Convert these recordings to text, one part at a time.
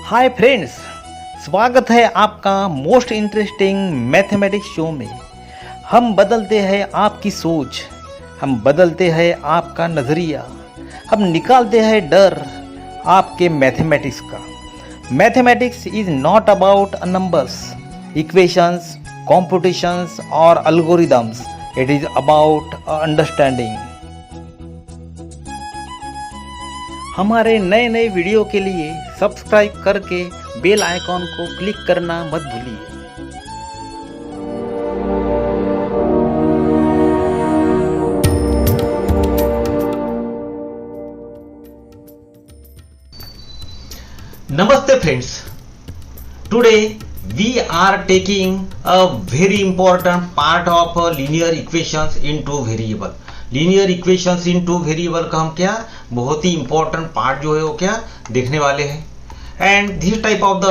Hi friends, स्वागत है आपका मोस्ट इंटरेस्टिंग मैथमेटिक्स शो में। हम बदलते हैं आपकी सोच, हम बदलते हैं आपका नज़रिया, हम निकालते हैं डर आपके मैथमेटिक्स का। Mathematics is not about numbers, equations, competitions और algorithms. It is about understanding. हमारे नए नए वीडियो के लिए सब्सक्राइब करके बेल आइकॉन को क्लिक करना मत भूलिए। Namaste friends. Today we are taking a very important part of linear equations into variable. Linear equations in two variable का हम क्या बहुत ही इंपॉर्टेंट पार्ट जो है वो क्या देखने वाले हैं। And this type of the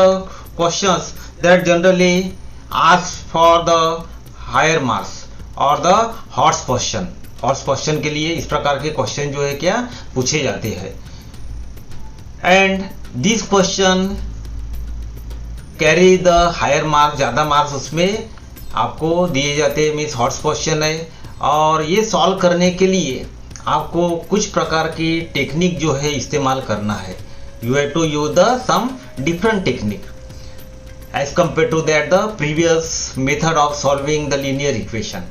questions that generally ask for the higher marks और the HOTS question. HOTS question के लिए इस प्रकार के क्वेश्चन जो है क्या पूछे जाते हैं। And this question carry the higher marks, ज़्यादा मार्क्स उसमें आपको दिए जाते हैं। मीन्स हॉट्स क्वेश्चन है और ये सॉल्व करने के लिए आपको कुछ प्रकार की टेक्निक जो है इस्तेमाल करना है। You have to use the some different technique as compare to that the previous method of solving the linear equation.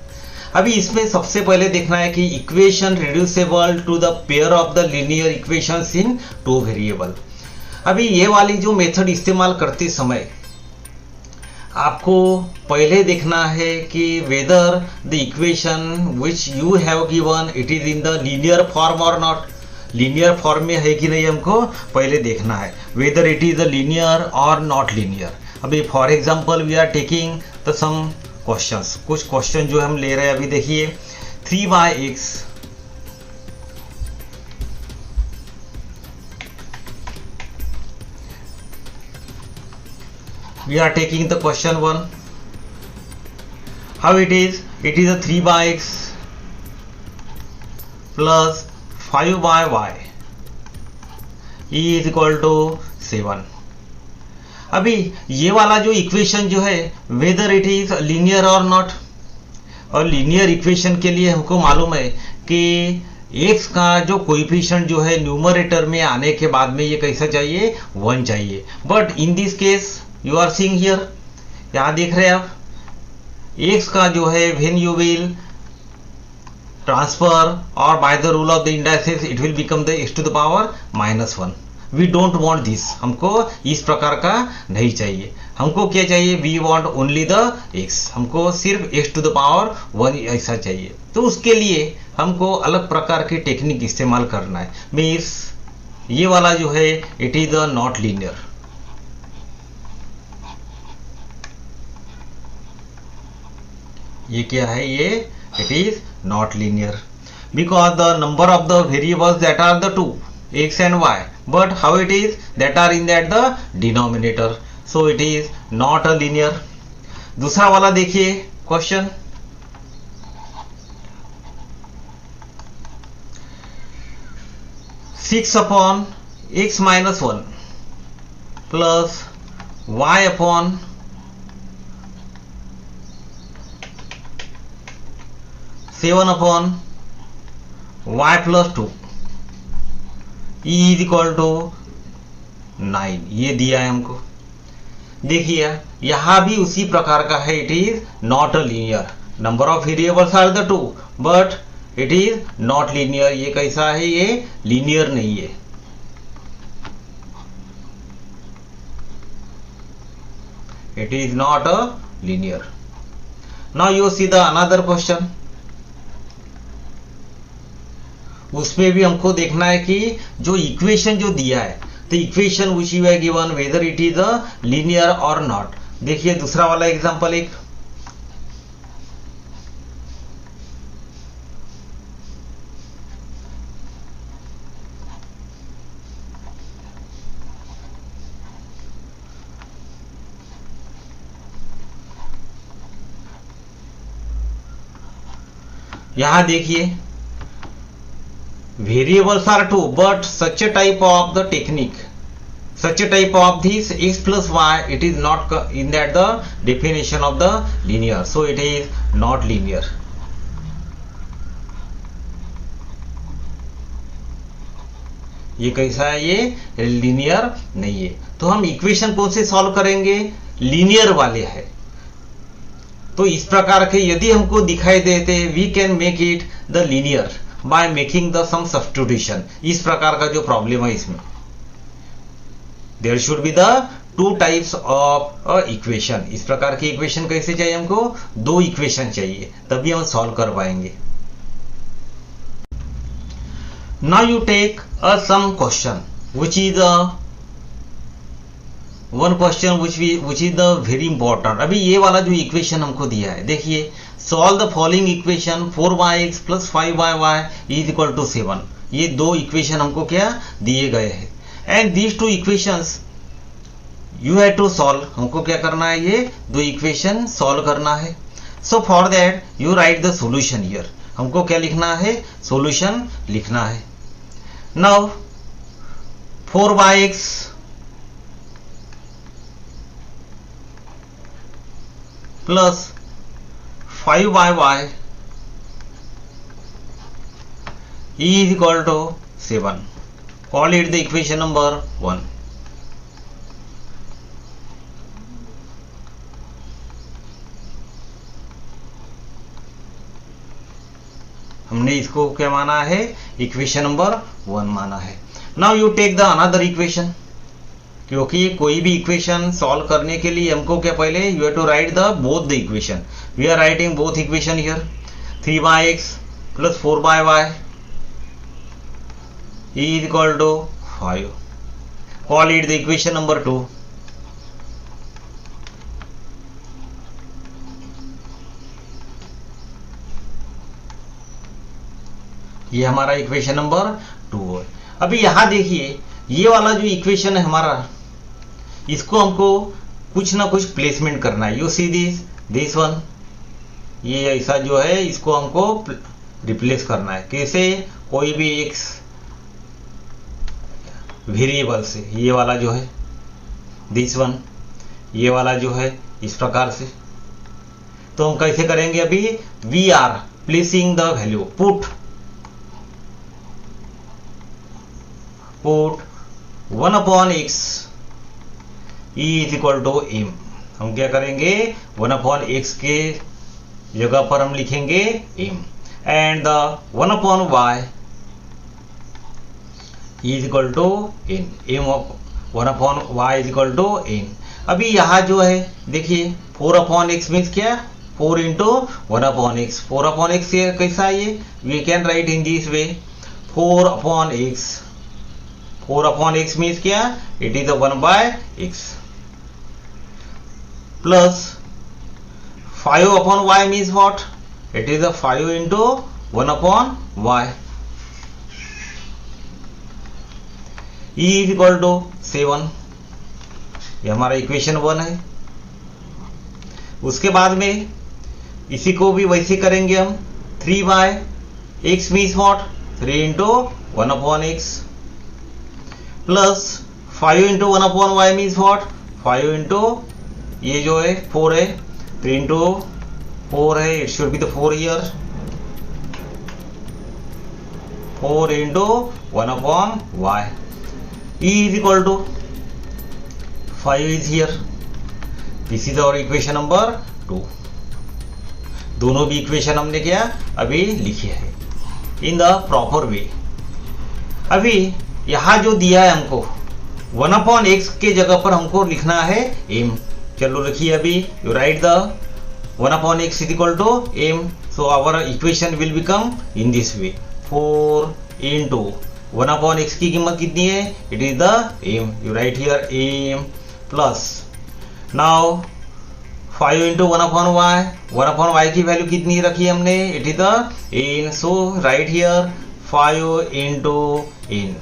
अभी इसमें सबसे पहले देखना है कि equation reducible to the pair of the linear equations in two variable. अभी ये वाली जो मेथड इस्तेमाल करते समय आपको पहले देखना है कि whether the equation which you have given it is in the linear form or not. Linear form में है कि नहीं हमको पहले देखना है, whether it is the linear or not linear. अभी for example we are taking the some questions, कुछ क्वेश्चन जो हम ले रहे हैं। अभी देखिए 3x we are taking the question 1. How it is? It is a 3 by x plus 5 by y is equal to 7. अभी ये वाला जो इक्वेशन जो है whether it is linear or not, और लीनियर इक्वेशन के लिए हमको मालूम है कि x का जो कोएफिशिएंट जो है न्यूमरेटर में आने के बाद में ये कैसा चाहिए 1 चाहिए। But in this case you are seeing here, यहां देख रहे हैं आप x का जो है when you will transfer or by the rule of the indices it will become the x to the power -1। We don't want this, हमको इस प्रकार का नहीं चाहिए। हमको क्या चाहिए? We want only the x, हमको सिर्फ x टू द पावर 1 ऐसा चाहिए। तो उसके लिए हमको अलग प्रकार की टेक्निक इस्तेमाल करना है। मीन्स ये वाला जो है it is the not linear. ये क्या है? ये it is not linear because the number of the variables that are the 2 x and y, but how it is that are in that the denominator, so it is not a linear. दूसरा वाला देखिए question, six upon x minus 1 plus y upon 7 upon y plus 2 e is equal to 9। ये दिया है हमको। देखिए यहां भी उसी प्रकार का है, it is not a linear. Number of variables are the 2 but it is not linear. ये कैसा है? ये लीनियर नहीं है। It is not a linear. Now you see the another question. उसमें भी हमको देखना है कि जो इक्वेशन जो दिया है, तो equation which you have given weather it is a linear or not. देखिए दूसरा वाला एग्जांपल एक, यहां देखिए variables are 2 but such a type of the technique such a type of this x plus y, it is not in that the definition of the linear, so it is not linear. ये कैसा है? ये linear नहीं है। तो हम equation कौन से सॉल्व करेंगे? लीनियर वाले है। तो इस प्रकार के यदि हमको दिखाई देते, we can make it the linear by making the some substitution. इस प्रकार का जो प्रॉब्लम है इसमें, there should be the two types of equation. इस प्रकार की इक्वेशन कैसे चाहिए हमको? दो इक्वेशन चाहिए, तभी हम सॉल्व कर पाएंगे। Now you take some question, which is one question which is the very important. अभी ये वाला जो इक्वेशन हमको दिया है, देखिए, solve the following equation 4yx plus 5yy is equal to 7. ये दो इक्वेशन हमको क्या दिए गए हैं, and these two equations you have to solve. हमको क्या करना है? ये दो इक्वेशन सॉल्व करना है। So for that you write the solution here. हमको क्या लिखना है? सॉल्यूशन लिखना है। Now 4yx plus 5yy is equal to 7. Call it the equation number 1. हमने इसको क्या माना है? इक्वेशन नंबर 1 माना है। Now you take the another equation, क्योंकि कोई भी इक्वेशन सॉल्व करने के लिए हमको क्या पहले you have to write the both the equation. We are writing both equation here. 3yx plus 4y is equal to 5. Call it the equation number 2. ये हमारा इक्वेशन नंबर 2 है। अभी यहां देखिए, ये वाला जो इक्वेशन है हमारा, इसको हमको कुछ ना कुछ प्लेसमेंट करना है। यू सी दिस वन, ये ऐसा जो है इसको हमको रिप्लेस करना है। कैसे? कोई भी एक वेरिएबल से, ये वाला जो है दिस वन, ये वाला जो है इस प्रकार से। तो हम कैसे करेंगे? अभी we are placing the value, put 1 upon x is equal to m. हम क्या करेंगे? 1 upon x के जगह पर हम लिखेंगे m, and the 1 upon y is equal to n. m of 1 upon y is equal to n. अभी यहाँ जो है देखिए, 4 upon x मीन्स क्या? 4 into 1 upon x. 4 upon x कैसा है ये? We can write in this way, 4 upon x. 4 upon x means क्या? It is a 1 by x. Plus 5 upon y means what? It is a 5 into 1 upon y. E is equal to 7. ये हमारा equation 1 है। उसके बाद में इसी को भी वैसे करेंगे हम। 3 by x means what? 3 into 1 upon x. Plus 5 into 1 upon y means what? 5 into ये जो है 4 है, 3 इंटू 4 है, it should be the 4 here. 4 into 1 upon y is equal to 5 is here. This is our equation number 2। दोनों भी equation हमने क्या अभी लिखे है इन द प्रॉपर वे। अभी यहां जो दिया है हमको 1 अपॉन x के जगह पर हमको लिखना है m। चलो लिखिए, अभी you write the 1 upon x is equal to m। So our equation will become in this way, 4 into 1 upon x की कीमत कितनी है? It is the m। You write here m plus now 5 into 1 upon y। 1 upon y की value कितनी रखी हमने? It is the n। So write here 5 into n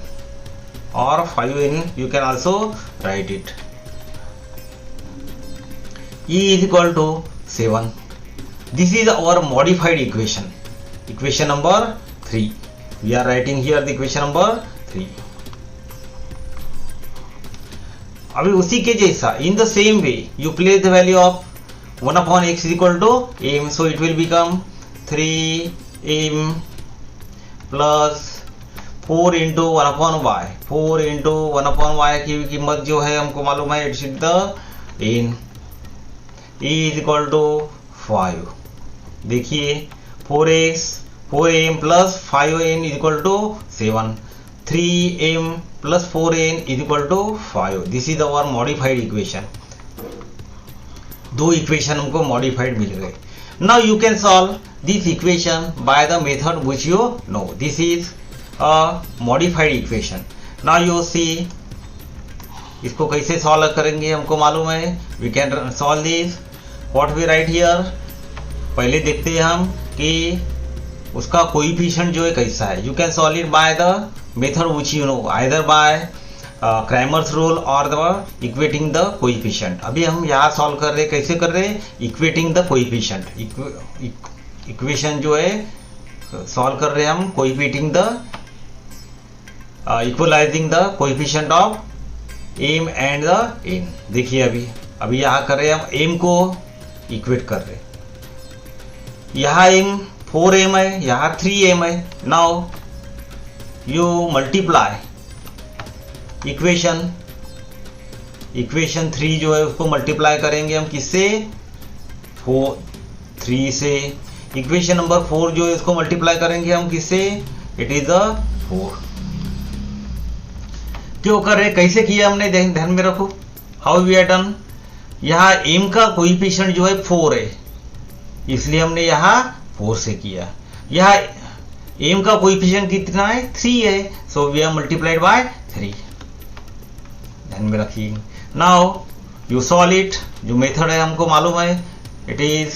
or 5 in, you can also write it. E is equal to 7. This is our modified equation, equation number 3. We are writing here the equation number 3. अभी उसी के जैसा in the same way you place the value of 1/x equal to m, so it will become 3m plus 4 into 1/y, 4 into 1/y की कीमत जो है हमको मालूम है, it's the n is equal to 5। देखिए 4m plus 5n is equal to 7, 3m plus 4n is equal to 5। This is our modified equation. दो equation हमको मॉडिफाइड मिल गए। Now you can solve this equation by the method which you know. This is a modified equation. Now you see इसको कैसे solve करेंगे हमको मालूम है। We can solve this. What we write here, पहले देखते हैं हम कि उसका कोएफिशिएंट जो है कैसा है। You can solve it by the method which you no, either bye Cramer's rule और द इक्वेटिंग द कोएफिशिएंट। अभी हम यहाँ सॉल्व कर रहे हैं, कैसे कर रहे हैं, इक्वेटिंग द कोएफिशिएंट। इक्वेशन जो है सॉल्व कर रहे हैं हम coefficient the equalising the coefficient of m and the n। देखिए अभी यहाँ कर रहे हैं हम m को इक्वेट कर रहे हैं। यहाँ m 4m है, यहाँ 3m है। नाउ यू मल्टीप्लाई इक्वेशन 3 जो है उसको मल्टीप्लाई करेंगे हम किससे, 3 से। इक्वेशन नंबर 4 जो है उसको मल्टीप्लाई करेंगे हम किससे, इट इज द 4। क्यों कर रहे, कैसे किया हमने, ध्यान में रखो हाउ वी आर डन। यहाँ m का कोएफिशिएंट जो है 4 है, इसलिए हमने यहाँ 4 से किया। यहाँ m का कोएफिशिएंट कितना है, 3 है, so we are multiplied by 3। ध्यान में रखिए। Now you solve it. जो मेथड है हमको मालूम है, इट इज,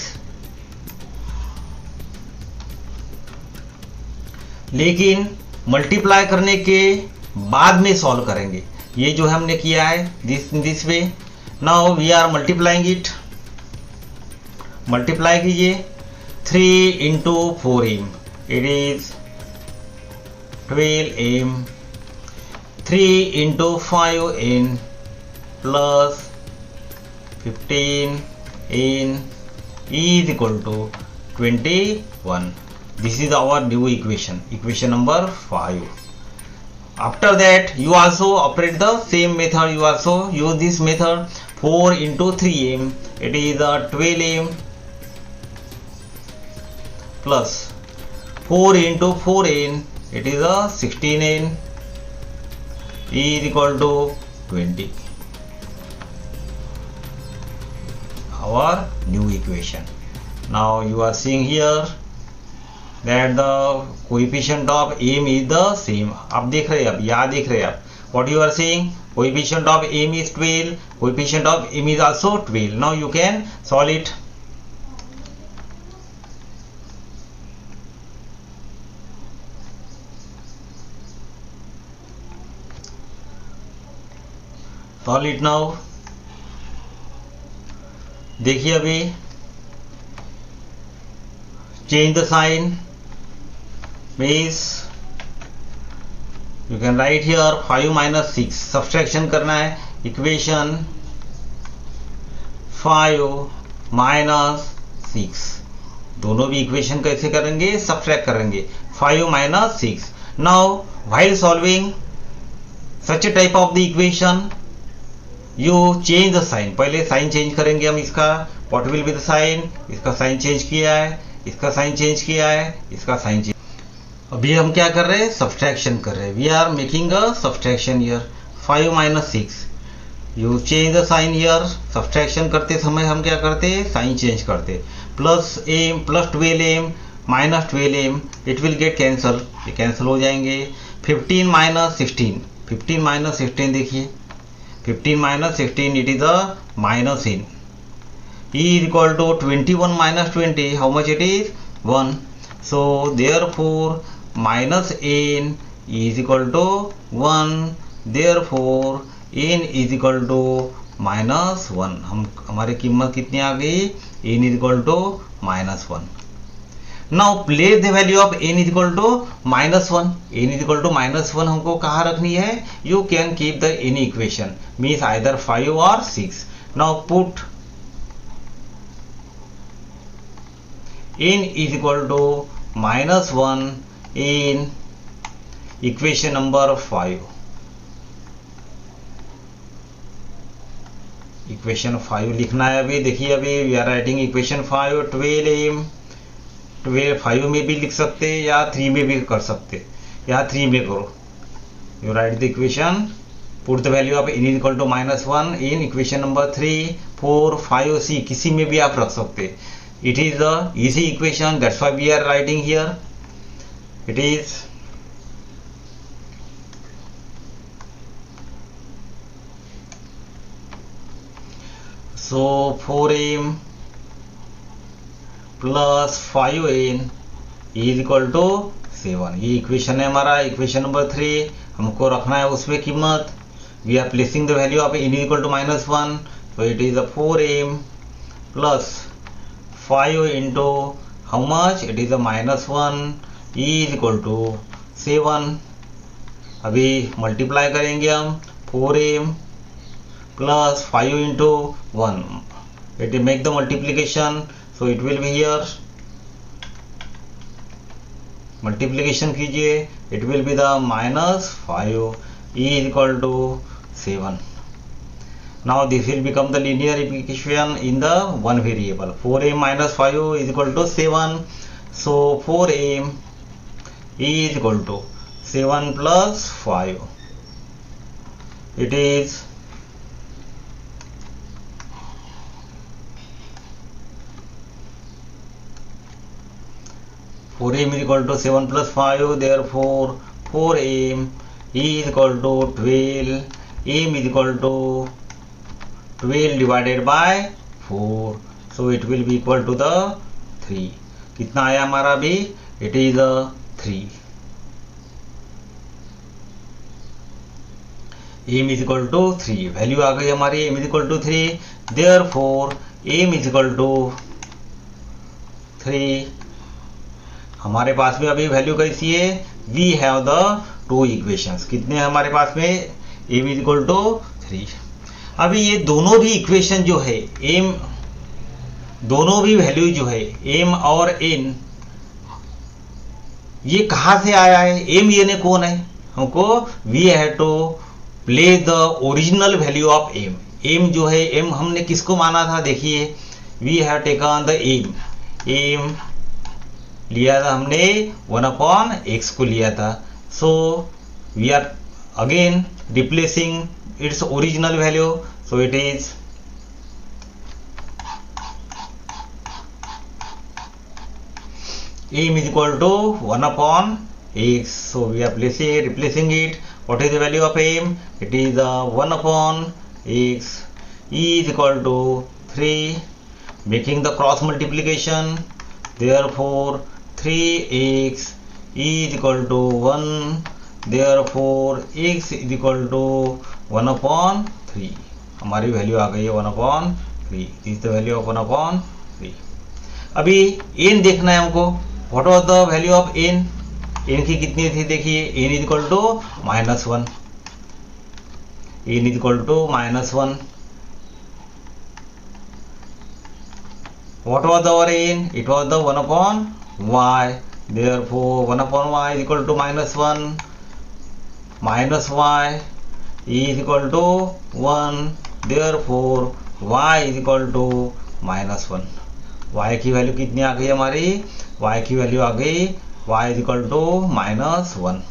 लेकिन मल्टीप्लाई करने के बाद में सॉल्व करेंगे। ये जो हमने किया है this way. Now we are multiplying it. Multiply कीजिए 3 into 4m, it is 12m, 3 into 5n plus 15n is equal to 21. This is our new equation, equation number 5. After that, you also operate the same method. You also use this method. 4 into 3m, it is a 12m plus 4 into 4n, it is a 16n is equal to 20. Our new equation. Now you are seeing here that the coefficient of m is the same. आप देख रहे हैं, अब यहाँ देख रहे हैं आप, what you are seeing, coefficient of m is 12, coefficient of m is also 12. Now you can solve it. Solve it now. देखिए अभी change the sign means you can write here 5 minus 6, subtraction करना है। Equation 5 minus 6, दोनों भी equation कैसे करेंगे, subtract करेंगे। 5 minus 6. Now while solving such a type of the equation, you change the sign. पहले साइन चेंज करेंगे हम इसका। what will be the sign, इसका साइन चेंज किया है, इसका साइन चेंज किया है, इसका साइन चेंज। अभी हम क्या कर रहे हैं, सब्ट्रैक्शन कर रहे हैं। We are making a subtraction here. 5 minus 6, you change the sign here. Subtraction करते समय हम क्या करते हैं, साइन चेंज करते। Plus m plus 12m minus 12m, it will get cancel, ये कैंसिल हो जाएंगे। 15 minus 16, 15 minus 16 देखिए, 15 minus 16, it is a minus n. E is equal to 21 minus 20, how much it is, 1. So therefore minus n is equal to 1, therefore n is equal to minus 1. हम हमारी कीमत कितनी आ गई, n is equal to minus 1. Now place the value of n is equal to -1. n is equal to -1 हमको कहाँ रखनी है? You can keep the any equation, means either 5 or 6. Now put n is equal to -1 in equation number 5. Equation 5 लिखना है अभी. देखिए अभी we are writing equation 5. 12m 5 में भी लिख सकते या 3 में भी कर सकते, या 3 में करो. You write the equation, put the value of n is equal to -1 in equation number 3, 4, 5, C किसी में भी आप रख सकते. It is a easy equation, that's why we are writing here. It is so 4m plus 5n is equal to 7. ये equation है हमारा, equation number 3. हमको रखना है उसमें कीमत. We are placing the value of n is equal to -1, so it is a 4m plus 5 into how much? It is a -1 is equal to 7. अभी multiply करेंगे हम. 4m plus 5 into 1. It will make the multiplication, so it will be here. Multiplication कीजिए, it will be the -5 is equal to 7. Now this will become the linear equation in the one variable. 4m minus 5 is equal to 7. So 4m is equal to 7 plus 5. It is four m is equal to 7 plus 5. Therefore 4m is equal to 12. m is equal to 12 divided by 4, so it will be equal to the 3. कितना आया हमारा भी? It is a 3. m is equal to 3. Value आ गई हमारी, m is equal to 3. Therefore m is equal to 3. हमारे पास में अभी value कैसी है? We have the two equations. कितने हैं हमारे पास में? m is equal to 3. अभी ये दोनों भी इक्वेशन जो है m, दोनों भी वैल्यू जो है m और n, ये कहाँ से आया है? m ये ने कौन है? हमको we have to place the original value of m. m जो है, m हमने किसको माना था? देखिए we have taken the m लिया था हमने 1/x को लिया था. So we are again replacing its original value, so it is m is equal to 1/x. So we are replacing it. What is the value of m? It is 1/x. e is equal to 3. Making the cross multiplication, therefore 3x is equal to 1. Therefore x is equal to 1/3. हमारी value आ गई है 1/3. This is the value of 1/3. अभी n देखना है हमको. What was the value of n? n की कितनी थी? देखिए n is equal to -1. n is equal to -1. What was our n? It was the 1/y. Therefore 1/y is equal to -1. -y is equal to 1. Therefore y is equal to -1. y की value कितनी आ गई हमारी? y की value आ गई y is equal to -1.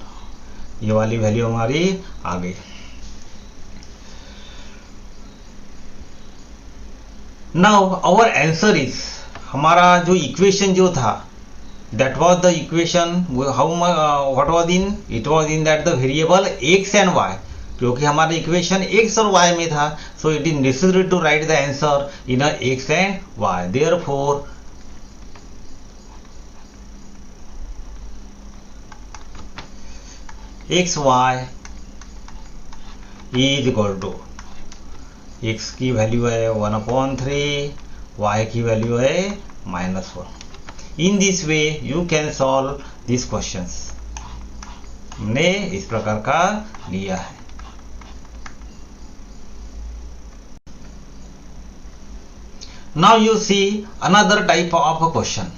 ये वाली value हमारी आ गई. नाउ आवर आंसर इज, हमारा जो इक्वेशन जो था, that was the equation. What was in? It was in that the variable x and y. क्योंकि हमारा इक्वेशन x और y में था, so it is necessary to write the answer in a x and y. Therefore x y is equal to, x की value है 1/3, y की value है -1. इन this way you can solve this questions. हमने इस प्रकार का लिया है। Now you see another type of a question.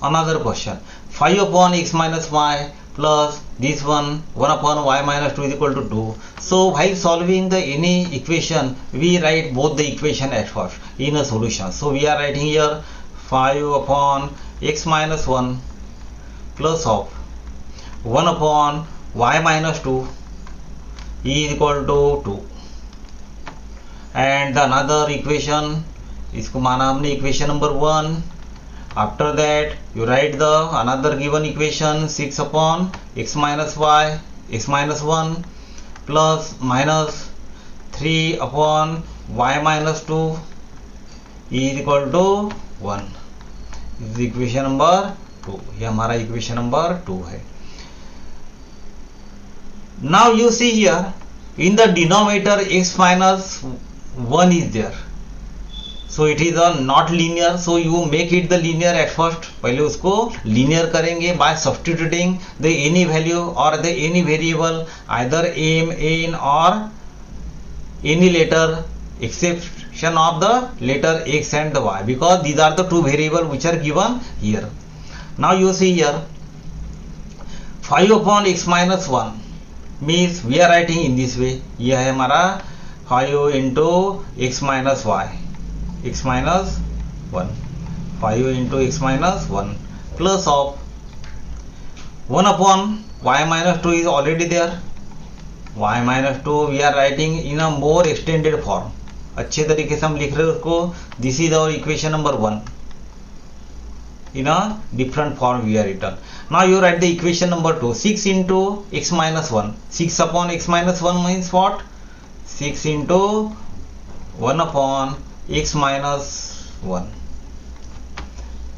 Another question. 5 upon x minus y plus this one 1 upon y minus 2 is equal to 2. So while solving the any equation, we write both the equation at first in a solution. So we are writing here 5 upon x minus 1 plus of 1 upon y minus 2 is equal to 2. And the another equation, इसको माना हमने equation number 1. After that you write the another given equation 6 upon x minus y x minus 1 plus minus 3 upon y minus 2 is equal to 1. Equation number 2. ये हमारा equation number 2 है. Now you see here in the denominator x minus 1 is there. So it is a not linear, so you make it the linear at first. पहले उसको linear करेंगे by substituting the any value or the any variable, either m, n or any letter exception of the letter x and the y, because these are the two variables which are given here. Now you see here 5 upon x minus 1 means we are writing in this way. यह है हमारा 5 into x minus y x minus 1, 5 into x minus 1 plus of 1 upon y minus 2 is already there. y minus 2 we are writing in a more extended form. अच्छे तरीके से हम लिख रहे हैं उसको. This is our equation number 1. In a different form we are written. Now you write the equation number 2. 6 into x minus 1. 6 upon x minus 1 means what? 6 into 1 upon x minus 1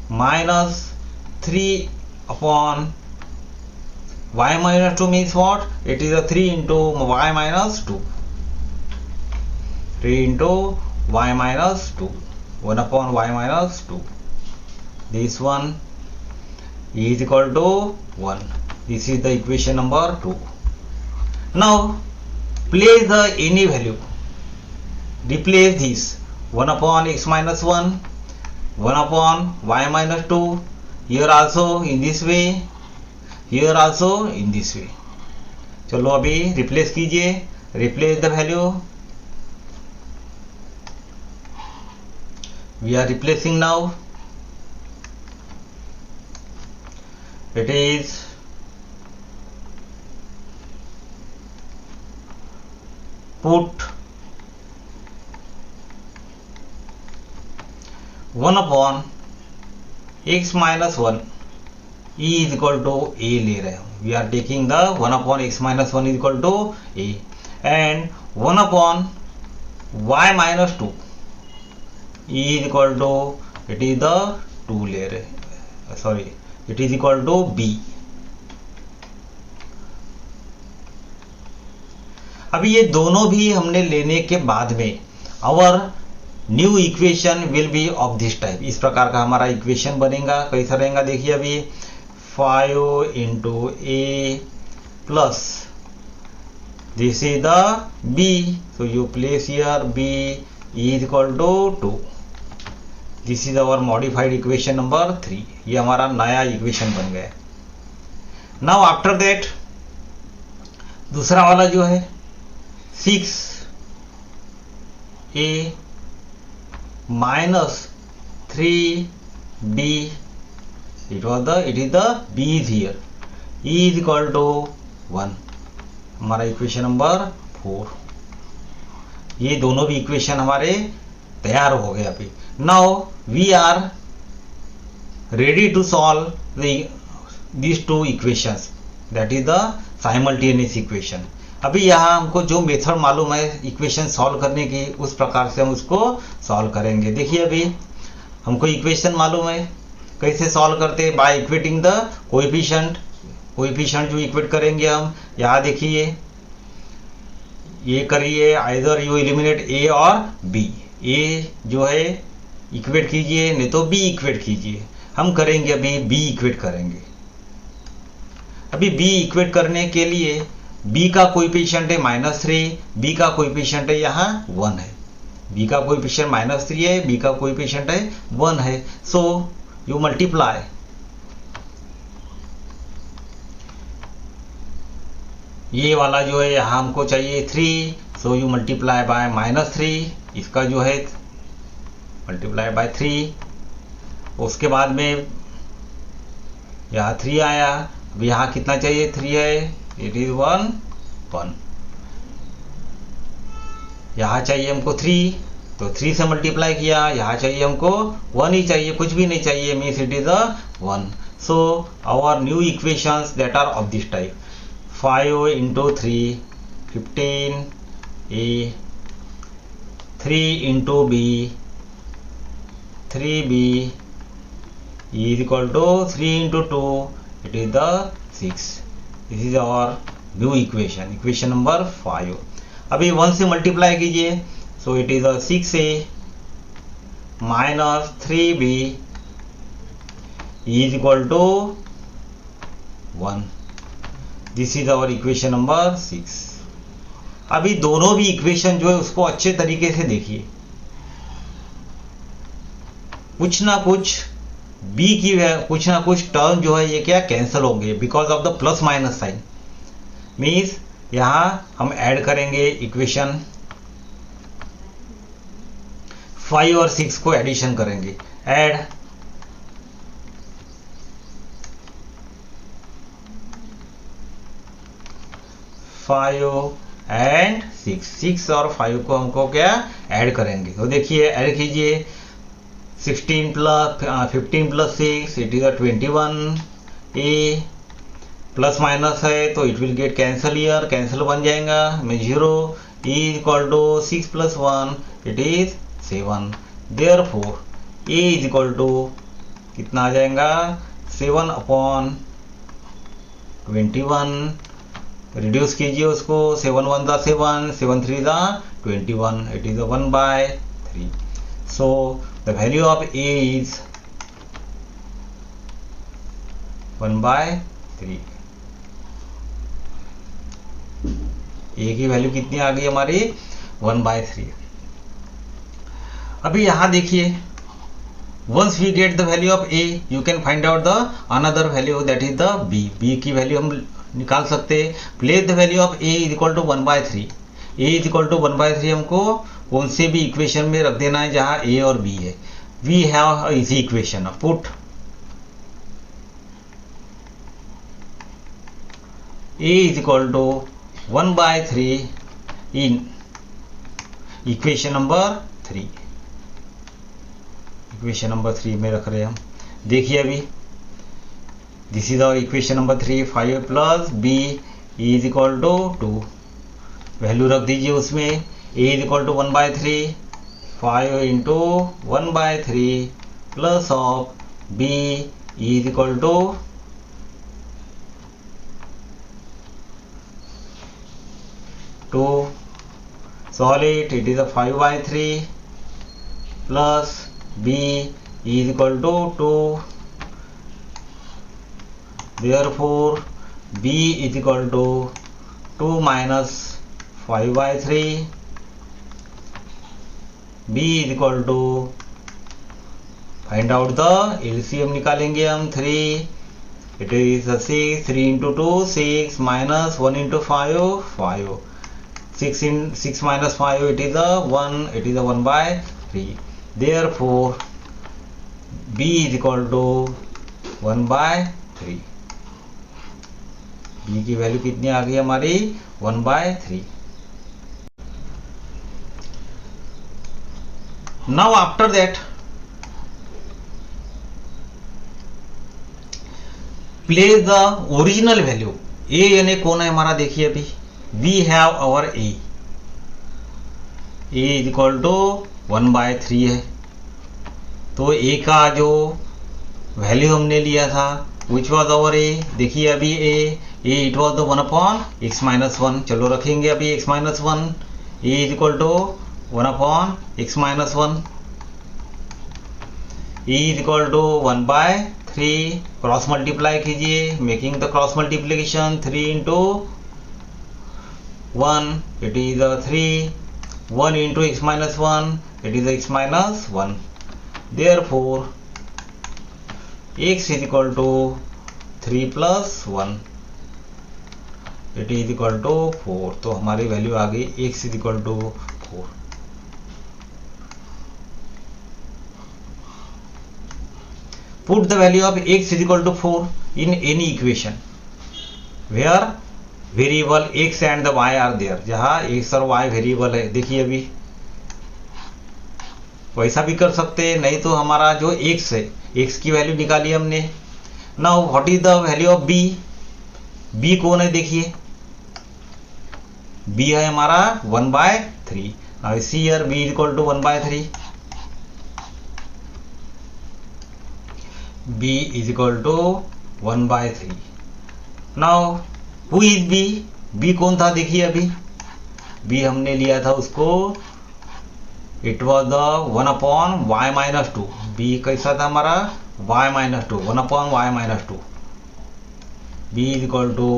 minus 3 upon y minus 2 means what? It is a 3 into y minus 2. 3 into y minus 2. 1 upon y minus 2. This one is equal to 1. This is the equation number 2. Now place the any value. Replace this 1 upon x minus 1, 1 upon y minus 2, here also in this way, here also in this way. चलो अभी replace कीजिए. Replace the value. We are replacing now. It is put 1 upon x minus 1 e is equal to a ले रहे हैं. We are taking the 1 upon x minus 1 is equal to a, and 1 upon y minus 2 e is equal to, it is the 2 ले रहे हैं. Sorry, it is equal to b. अभी ये दोनों भी हमने लेने के बाद में our new equation will be of this type. इस प्रकार का हमारा इक्वेशन बनेगा. कैसा रहेगा देखिए अभी 5 into a plus this is the b, so you place here b is equal to 2. This is our modified equation number 3. ये हमारा नया इक्वेशन बन गया. नाउ आफ्टर दैट दूसरा वाला जो है 6a minus 3b, it is the b is here, e is equal to 1. हमारा इक्वेशन नंबर 4. ये दोनों भी इक्वेशन हमारे तैयार हो गए अभी. Now we are ready to solve these two equations, that is the simultaneous equation. अभी यहाँ हमको जो मेथड मालूम है इक्वेशन सॉल्व करने की, उस प्रकार से हम उसको सॉल्व करेंगे. देखिए अभी हमको इक्वेशन मालूम है. कैसे सॉल्व करते हैं? By equating the coefficient. Coefficient जो इक्वेट करेंगे हम, यहाँ देखिए ये करिए, आइदर यू एलिमिनेट ए और बी. ए जो है इक्वेट कीजिए, नहीं तो बी इक्वेट कीजिए. हम करेंगे अभी बी इक्वेट करेंगे। अभी बी इक्वेट करने के लिए बी का कोएफिशिएंट है -3, बी का कोएफिशिएंट है यहाँ 1 है, बी का कोएफिशिएंट -3 है, बी का कोएफिशिएंट है 1 है। सो यू मल्टीप्लाई ये वाला जो है यहाँ हमको चाहिए 3, सो यू मल्टीप्लाई बाय -3, इसका जो है मल्टीप्लाई बाय 3। उसके बाद में यहाँ 3 आया, अब यहाँ कितना चाहिए 3 है, इट इज 1 1। यहाँ चाहिए हमको 3, तो 3 से मल्टीप्लाई किया, यहाँ चाहिए हमको 1 ही चाहिए, कुछ भी नहीं चाहिए, means it is 1। So our new equations that are of this type 5 into 3 15 A, 3 into B 3B is equal to 3 into 2, it is the 6। This is our new equation, equation number 5। अभी 1 से multiply कीजिए, so it is a 6A minus 3B is equal to 1। This is our equation number 6। अभी दोनों भी equation जो है उसको अच्छे तरीके से देखिए, कुछ ना कुछ b की कुछ ना कुछ टर्म जो है ये क्या कैंसिल होंगे because of the plus minus sign. Means यहां हम ऐड करेंगे इक्वेशन 5 और 6 को एडिशन करेंगे, ऐड 5 एंड 6 और 5 को हमको क्या ऐड करेंगे। तो देखिए ऐड कीजिए, 15 plus 6 it is 21 a, plus minus है तो it will get cancel here, cancel बन जाएगा में 0 इज इक्वल टू 6 plus 1 it is 7। Therefore a is equal to कितना आ जाएगा 7/21। रिड्यूस कीजिए उसको, 7 1 दा 7, 7 3 दा 21, it is 1/3। So the value of A is 1/3। ए की वैल्यू कितनी आ गई हमारी 1/3। अभी यहां देखिए, once we get the value of a you can find out the another value that is the b की वैल्यू हम निकाल सकते हैं। Place the value of a is equal to 1/3। a is equal to 1/3 हमको कौन से भी equation में रख देना है जहां a और b है। We have easy equation, put a is equal to 1/3 in equation number 3। Equation number 3 में रख रहे हैं हम। देखिए अभी this is our equation number 3, 5 plus b is equal to 2। Value रख दीजिए उसमें, a is equal to 1/3, 5 into 1/3 plus of b is equal to 2। Solid it is 5/3 plus b is equal to 2। therefore b is equal to 2 minus 5/3। b is equal to, find out the LCM निकालेंगे हम 3, it is 6, 3 into 2 6 minus 1 into 5 5, 6 minus 5 it is 1, it is 1/3। therefore b is equal to 1/3। b की value कितनी आ गई हमारी 1/3। Now after that place the original value. a यानी कौन है हमारा, देखिए अभी we have our a is equal to 1/3 है। तो a का जो वैल्यू हमने लिया था विच वॉज आवर a, देखिए अभी a it was the 1/x-1। चलो रखेंगे अभी x-1, a is equal to 1/x-1। e is equal to 1/3, cross multiply कीजिए, making the cross multiplication 3 into 1, it is 3, 1 into x minus 1, it is x minus 1. Therefore x is equal to 3 plus 1, it is equal to 4. तो हमारी value आ गई x is equal to 4. Put the value of x is equal to 4 in any equation where variable x and the y are there. जहाँ x और y variable है, देखिए अभी वैसा भी कर सकते हैं, नहीं तो हमारा जो x है, x की वैल्यू निकाली हमने. Now what is the value of b? b कौन है देखिए, b है हमारा 1/3. Now see here b is equal to 1/3. b is equal to 1/3. Now who is b? b कौन था देखिए अभी, b हमने लिया था उसको, it was the 1/y minus 2. b कैसा था हमारा y minus 2, 1/y minus 2. b is equal to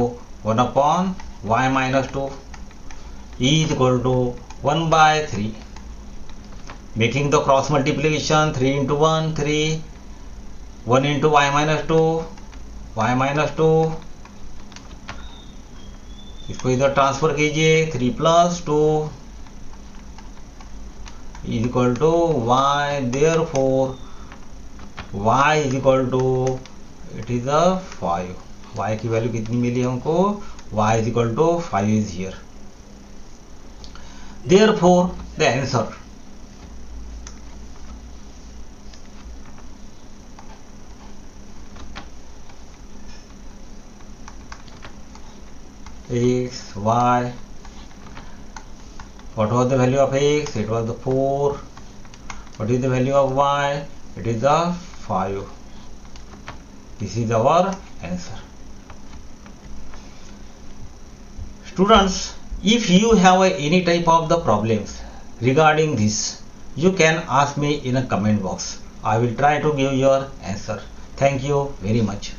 1/y minus 2. e is equal to 1/3. Making the cross multiplication 3 into 1, 3. 1 into y minus 2, y minus 2, इसको इधर transfer कीजिए, 3 plus 2 is equal to y. Therefore y is equal to, it is a 5. y की value कितनी मिली हमको, y is equal to 5 is here. Therefore the answer x, y. What was the value of x? It was the 4. What is the value of y? It is the 5. This is our answer. Students, if you have any type of the problems regarding this, you can ask me in a comment box. I will try to give your answer. Thank you very much.